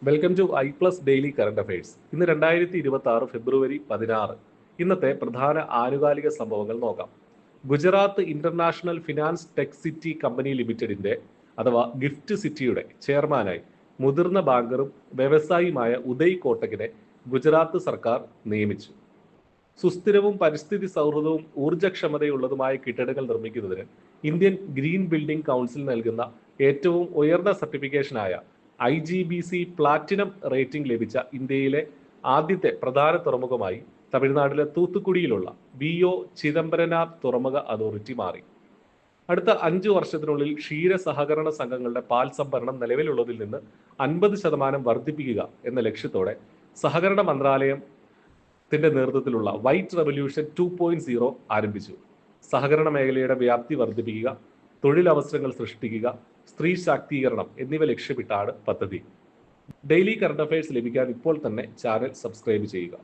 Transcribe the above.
Welcome to ഐ+ daily current affairs. ഇന്ന് 2026 February 16. ഇന്നത്തെ പ്രധാന ആനുകാലിക സംഭവങ്ങൾ നോക്കാം. Gujarat international finance tech city company ലിമിറ്റഡിന്റെ അഥവാ ഗിഫ്റ്റ് സിറ്റിയുടെ ചെയർമാനായി മുതിർന്ന ബാങ്കറും വ്യവസായിയുമായ ഉദയ് കോട്ടകിനെ ഗുജറാത്ത് സർക്കാർ നിയമിച്ചു. സുസ്ഥിരവും പരിസ്ഥിതി സൗഹൃദവും ഊർജ്ജക്ഷമതയുള്ളതുമായ കെട്ടിടങ്ങൾ നിർമ്മിക്കുന്നതിന് ഇന്ത്യൻ ഗ്രീൻ ബിൽഡിംഗ് കൗൺസിൽ നൽകുന്ന ഏറ്റവും ഉയർന്ന സർട്ടിഫിക്കേഷനായ IGBC പ്ലാറ്റിനം റേറ്റിംഗ് ലഭിച്ച ഇന്ത്യയിലെ ആദ്യത്തെ പ്രധാന തുറമുഖമായി തമിഴ്നാട്ടിലെ തൂത്തുക്കുടിയിലുള്ള BO ചിദംബരനാഥ് തുറമുഖ അതോറിറ്റി മാറി. അടുത്ത 5 വർഷത്തിനുള്ളിൽ ക്ഷീര സഹകരണ സംഘങ്ങളുടെ പാൽ സംഭരണം നിലവിലുള്ളതിൽ നിന്ന് 50% വർദ്ധിപ്പിക്കുക എന്ന ലക്ഷ്യത്തോടെ സഹകരണ മന്ത്രാലയത്തിന്റെ നേതൃത്വത്തിലുള്ള വൈറ്റ് റവല്യൂഷൻ 2.0 ആരംഭിച്ചു. സഹകരണ മേഖലയുടെ വ്യാപ്തി വർദ്ധിപ്പിക്കുക, തൊഴിലവസരങ്ങൾ സൃഷ്ടിക്കുക, സ്ത്രീ ശാക്തീകരണം എന്നിവ ലക്ഷ്യമിട്ടാണ് പദ്ധതി. ഡെയിലി കറണ്ട് അഫയേഴ്സ് ലഭിക്കാൻ ഇപ്പോൾ തന്നെ ചാനൽ സബ്സ്ക്രൈബ് ചെയ്യുക.